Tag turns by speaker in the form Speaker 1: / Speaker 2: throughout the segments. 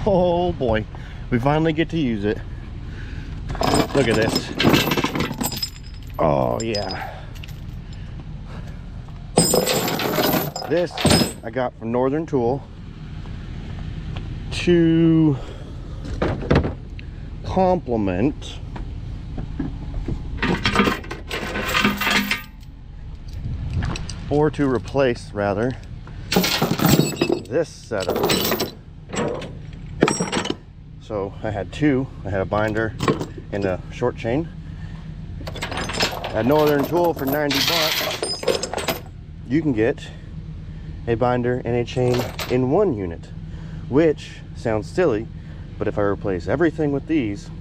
Speaker 1: Oh boy, we finally get to use it. Look at this. Oh yeah. This I got from Northern Tool to complement or to replace rather this setup. So I had two. I had a binder and a short chain. At Northern Tool for 90 bucks, you can get a binder and a chain in one unit, which sounds silly, but if I replace everything with these,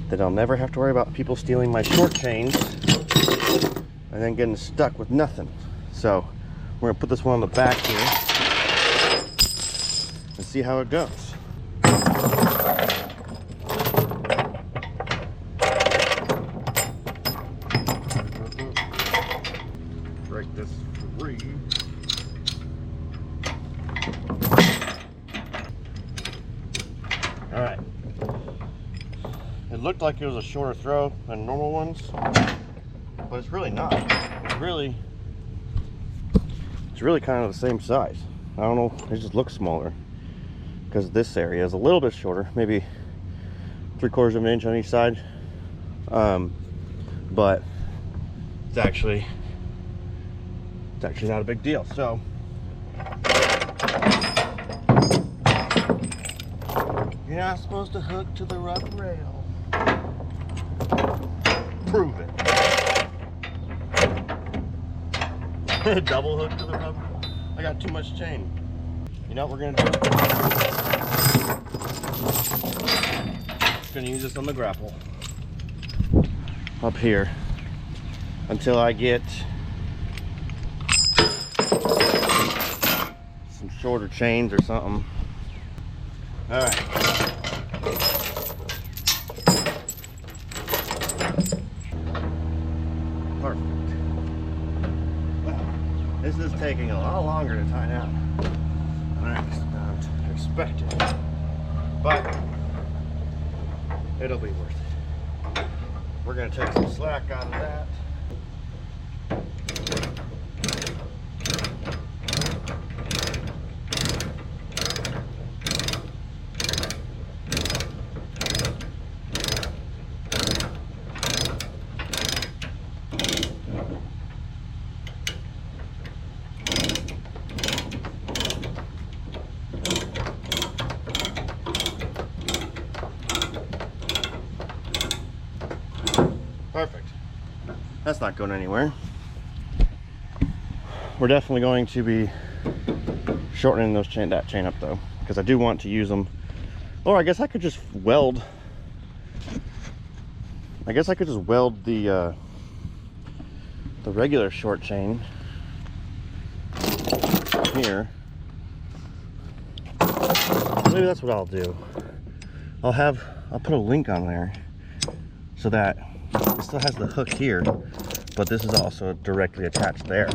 Speaker 1: then I'll never have to worry about people stealing my short chains and then getting stuck with nothing. So we're gonna put this one on the back here and see how it goes. Break this free. All right. It looked like it was a shorter throw than normal ones, but it's really not. It's really kind of the same size. I don't know, it just looks smaller because this area is a little bit shorter, maybe 3/4 of an inch on each side. But it's actually not a big deal. So you're not supposed to hook to the rubber rail. Prove it. Double hook to the rubber. I got too much chain. You know what we're gonna do? Just gonna use this on the grapple up here until I get some shorter chains or something. All right. Perfect. Well, this is taking a lot longer to tie out than I expected, but it'll be worth it. We're going to take some slack out of that. Perfect. That's not going anywhere. We're definitely going to be shortening that chain up though, because I do want to use them. Or I guess I could just weld. I guess I could just weld the regular short chain here. Maybe that's what I'll do. I'll put a link on there so that it still has the hook here, but this is also directly attached there.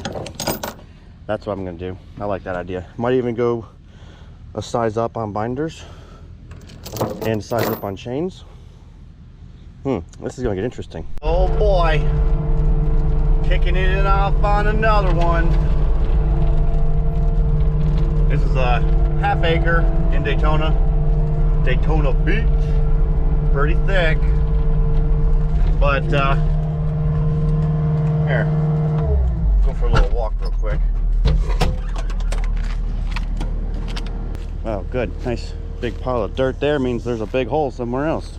Speaker 1: That's what I'm gonna do. I like that idea. Might even go a size up on binders and size up on chains. This is gonna get interesting. Oh boy, kicking it off on another one. This is a half acre in Daytona Beach. Pretty thick. But here, go for a little walk real quick. Oh, good, nice big pile of dirt there. Means there's a big hole somewhere else.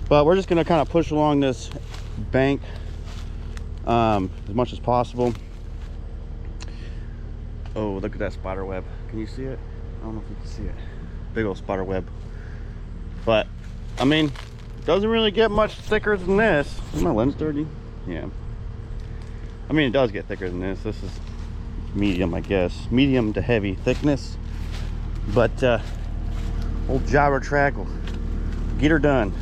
Speaker 1: But we're just gonna kind of push along this bank as much as possible. Oh, look at that spider web. Can you see it? I don't know if you can see it. Big old spider web. But I mean, doesn't really get much thicker than this. Is my lens dirty? Yeah. I mean, it does get thicker than this. This is medium, I guess. Medium to heavy thickness. But old gyro track will get her done.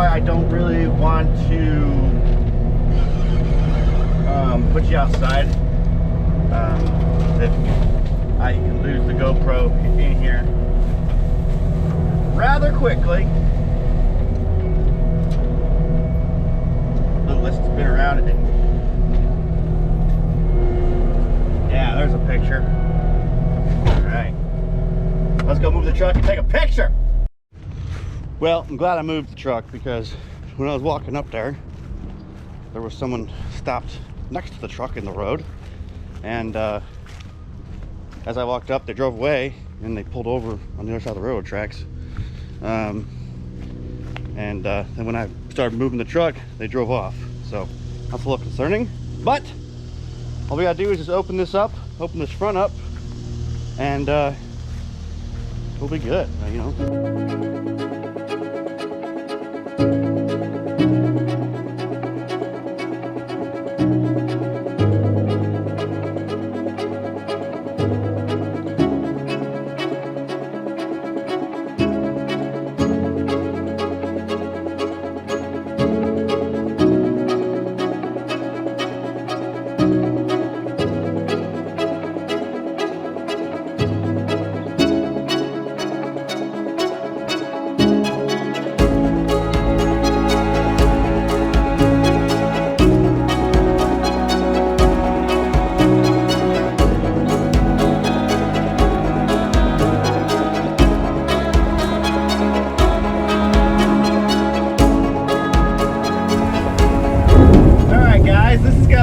Speaker 1: why I don't really want to put you outside. If I can lose the GoPro in here rather quickly. Ooh, let's spin around it. Yeah, there's a picture. All right, let's go move the truck and take a picture. Well, I'm glad I moved the truck, because when I was walking up there was someone stopped next to the truck in the road, and as I walked up, they drove away and they pulled over on the other side of the railroad tracks. Then when I started moving the truck, they drove off. So that's a little concerning, but all we gotta do is just open this up, open this front up, and we'll be good, you know.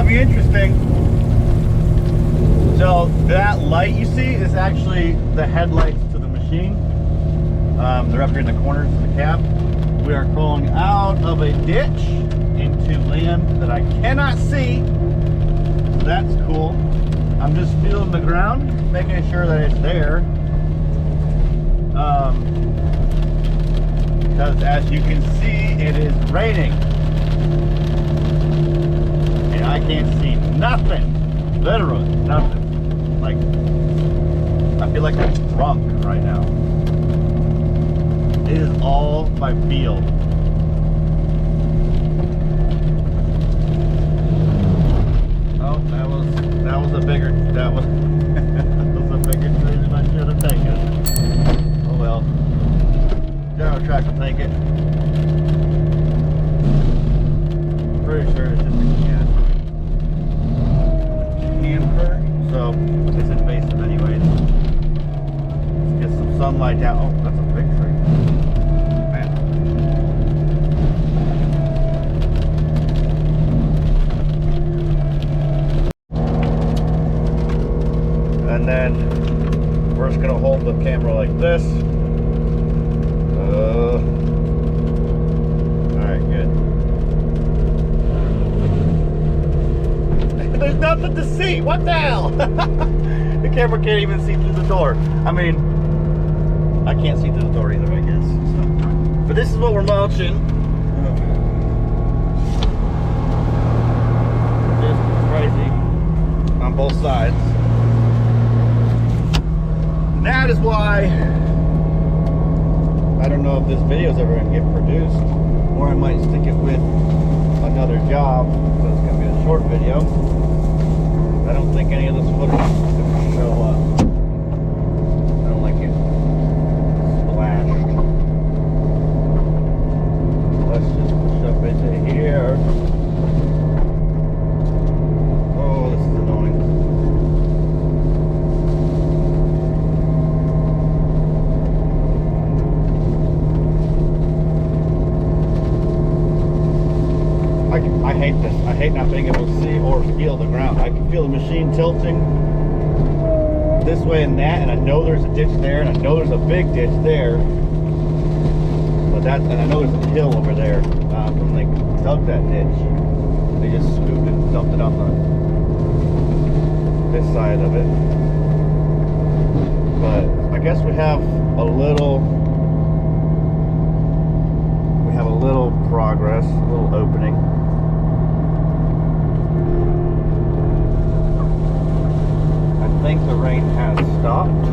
Speaker 1: Interesting. So that light you see is actually the headlights to the machine. They're up here in the corners of the cab. We are crawling out of a ditch into land that I cannot see. So that's cool. I'm just feeling the ground, making sure that it's there. Because as you can see, it is raining. I can't see nothing, literally nothing. Like, I feel like I'm drunk right now. It is all my field. Oh, that was a bigger, that was a bigger tree than I should have taken. Oh well, general track will take it. Pretty sure it's just a can. So it's invasive anyways. Let's get some sunlight down. Oh, that's a big tree. Man. And then we're just gonna hold the camera like this. Alright, good. There's nothing to see. What the hell? The camera can't even see through the door. I mean, I can't see through the door either, I guess. So. But this is what we're mulching. Just crazy on both sides. And that is why I don't know if this video is ever going to get produced, or I might stick it with another job, so it's going to be a short video. I don't think any of this footage is going to show up. I don't like it splashed. Let's just push up into here. Oh, this is annoying. I hate this. I hate not being able to see or feel the ground. I can feel the machine tilting this way and that, and I know there's a ditch there, and I know there's a big ditch there. But and I know there's a hill over there when they dug that ditch. They just scooped it and dumped it on this side of it. But I guess we have a little progress, a little opening. I think the rain has stopped.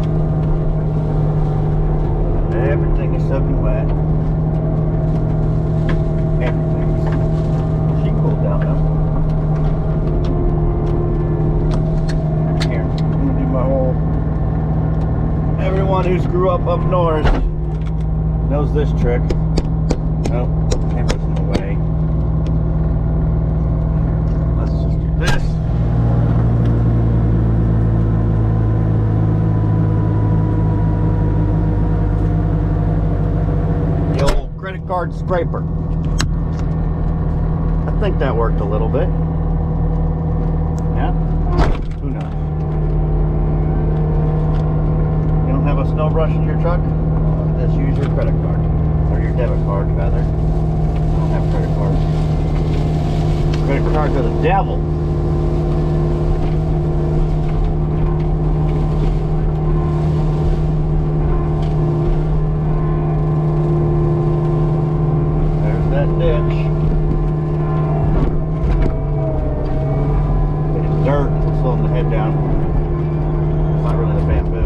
Speaker 1: Everything is soaking wet. grew up north knows this trick. Oh, camera's in the way. Let's just do this. The old credit card scraper. I think that worked a little bit. Yeah? Who knows? You don't have a snow brush in your truck? Just use your credit card. Or your debit card, rather. I don't have credit cards. Credit cards are the devil. There's that ditch. It's dirt. It's slowing the head down. It's not really the bamboo.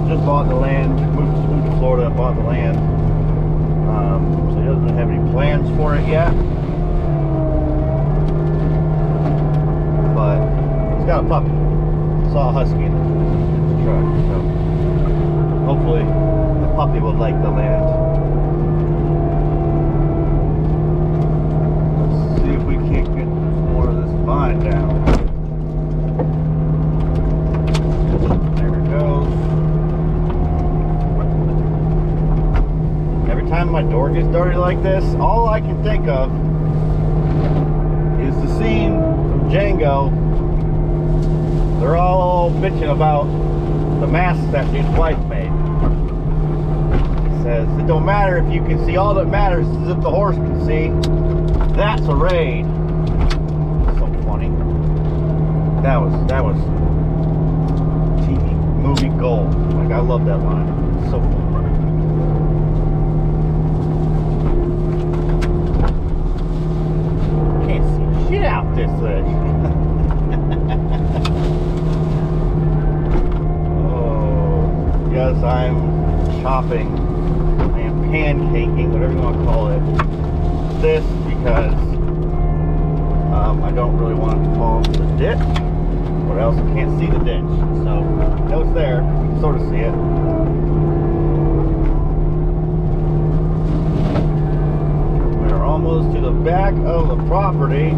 Speaker 1: Just bought the land, moved to Florida, bought the land. So he doesn't have any plans for it yet. But he's got a puppy. Saw a husky in the truck. So hopefully the puppy will like the land. Let's see if we can't get more of this vine down. Time my door gets dirty like this, all I can think of is the scene from Django. They're all bitching about the mask that his wife made. He says, it don't matter if you can see, all that matters is if the horse can see. That's a raid. So funny. That was TV movie gold. Like, I love that line. It's so funny. Get out this thing. Oh, yes, I'm chopping. I am pancaking, whatever you want to call it. This because I don't really want it to fall into the ditch, or else I can't see the ditch. So, no, it's there. You can sort of see it. We're almost to the back of the property.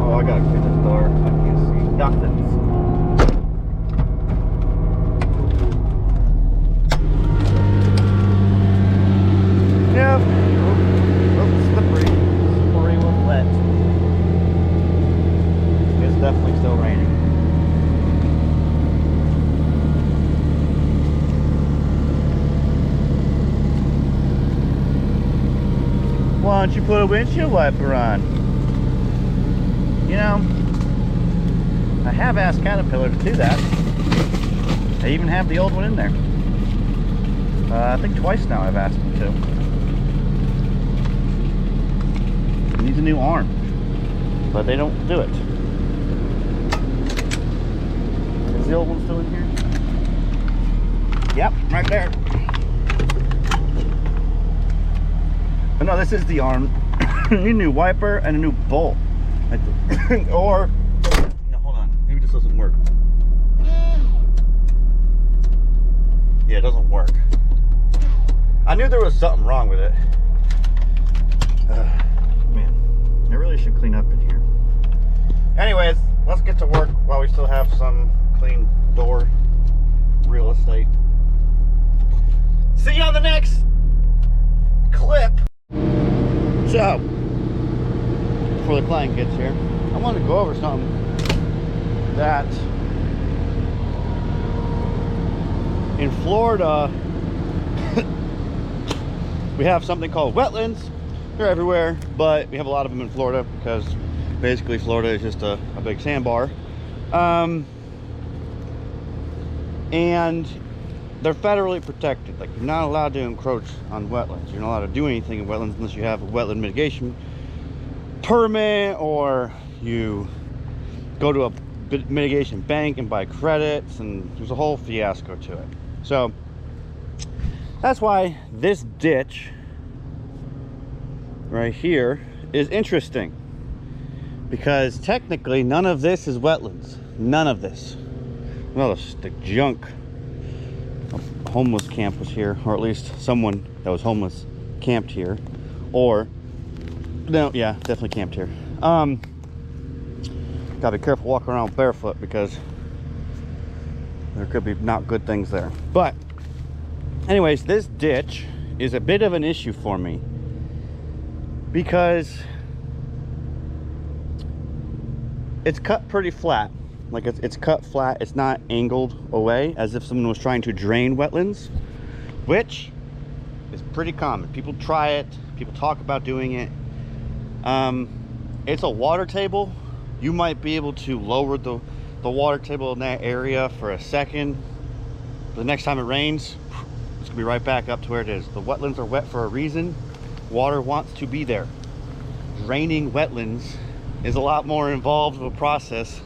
Speaker 1: I gotta clean this door. I can't see nothing. Yep. Oh, slippery. Slippery with wet. It's definitely still raining. Why don't you put a windshield wiper on? You know, I have asked Caterpillar to do that. I even have the old one in there. I think twice now I've asked them to. It needs a new arm, but they don't do it. Is the old one still in here? Yep, right there. But no, this is the arm. A new wiper and a new bolt. Or, no, hold on, maybe this doesn't work. Yeah, it doesn't work. I knew there was something wrong with it. Man, I really should clean up in here. Anyways, let's get to work while we still have some clean door real estate. See you on the next clip. So, before the client gets here, I want to go over something that in Florida we have something called wetlands. They're everywhere, but we have a lot of them in Florida because basically Florida is just a big sandbar. and they're federally protected. Like, you're not allowed to encroach on wetlands. You're not allowed to do anything in wetlands unless you have a wetland mitigation permit, or you go to a mitigation bank and buy credits, and there's a whole fiasco to it. So that's why this ditch right here is interesting, because technically none of this is wetlands. None of this. Well, the junk. A homeless camp was here, or at least someone that was homeless camped here, or no, yeah, definitely camped here. Gotta be careful walking around barefoot, because there could be not good things there. But anyways, this ditch is a bit of an issue for me, because it's cut pretty flat. Like, it's cut flat. It's not angled away as if someone was trying to drain wetlands, which is pretty common. People try it, people talk about doing it. It's a water table. You might be able to lower the water table in that area for a second. But the next time it rains, it's gonna be right back up to where it is. The wetlands are wet for a reason. Water wants to be there. Draining wetlands is a lot more involved of a process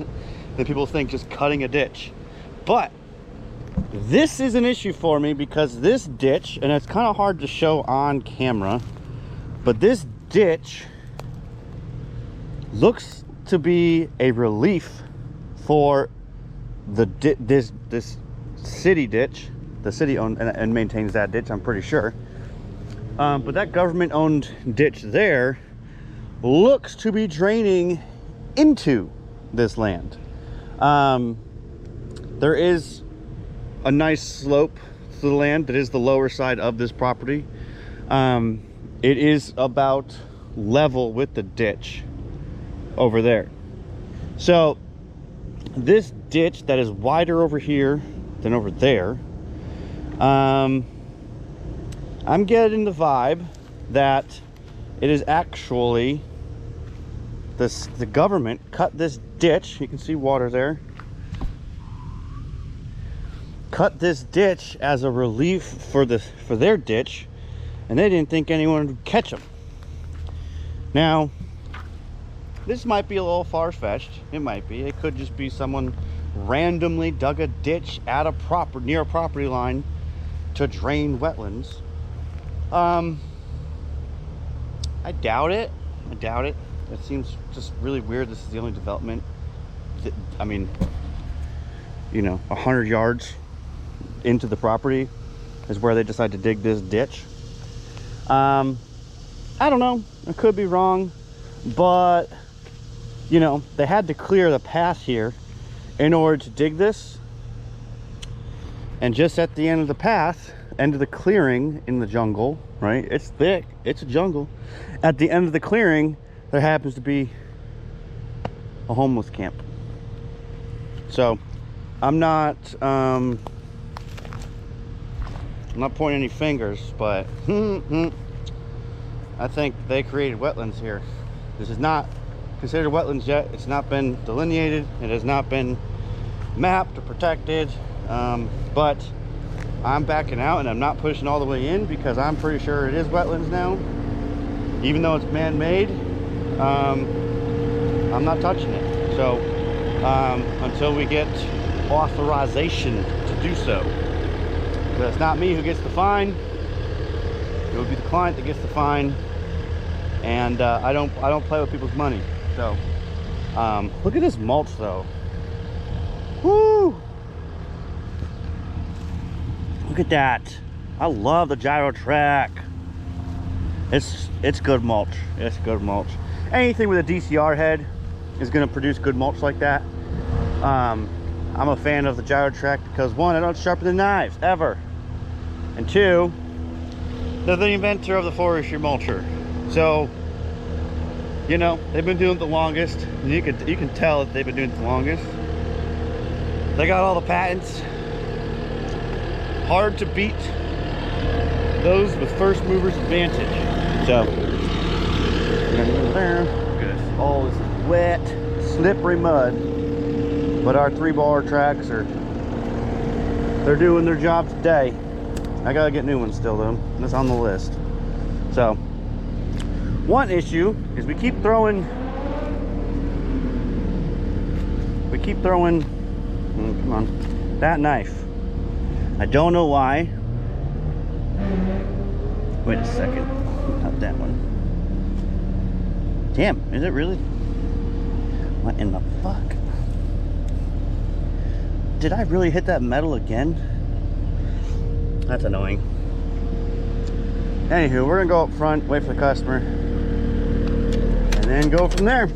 Speaker 1: than people think, just cutting a ditch. But this is an issue for me, because this ditch, and it's kind of hard to show on camera, but this ditch looks to be a relief for the this city ditch. The city owns and maintains that ditch, I'm pretty sure. But that government owned ditch there looks to be draining into this land. There is a nice slope to the land that is the lower side of this property. It is about level with the ditch over there. So this ditch that is wider over here than over there, I'm getting the vibe that it is actually the government cut this ditch. You can see water there. Cut this ditch as a relief for their ditch, and they didn't think anyone would catch them. Now, this might be a little far-fetched. It might be. It could just be someone randomly dug a ditch at near a property line to drain wetlands. I doubt it. I doubt it. It seems just really weird. This is the only development that, I mean, you know, 100 yards into the property is where they decide to dig this ditch. I don't know. I could be wrong, but you know, they had to clear the path here in order to dig this. And just at the end of the path, end of the clearing in the jungle, right? It's thick, it's a jungle. At the end of the clearing, there happens to be a homeless camp. So I'm not pointing any fingers, but I think they created wetlands here. This is not considered wetlands yet. It's not been delineated. It has not been mapped or protected. But I'm backing out, and I'm not pushing all the way in, because I'm pretty sure it is wetlands now. Even though it's man-made, I'm not touching it. So until we get authorization to do so. But it's not me who gets the fine. It would be the client that gets the fine. And I don't play with people's money. So look at this mulch though. Woo! Look at that. I love the gyro track. It's good mulch. It's good mulch. Anything with a DCR head is going to produce good mulch like that. I'm a fan of the gyro track because, one, I don't sharpen the knives ever, and two, they're the inventor of the forestry mulcher. So, you know, they've been doing it the longest, and you can tell that they've been doing it the longest. They got all the patents. Hard to beat those with first movers advantage. So look at this. All this wet, slippery mud. But our 3-bar tracks are they're doing their job today. I gotta get new ones still though. That's on the list. So one issue is we keep throwing come on, that knife. I don't know why. Wait a second, not that one. Damn, is it really? What in the fuck? Did I really hit that metal again? That's annoying. Anywho, we're gonna go up front, wait for the customer, and then go from there.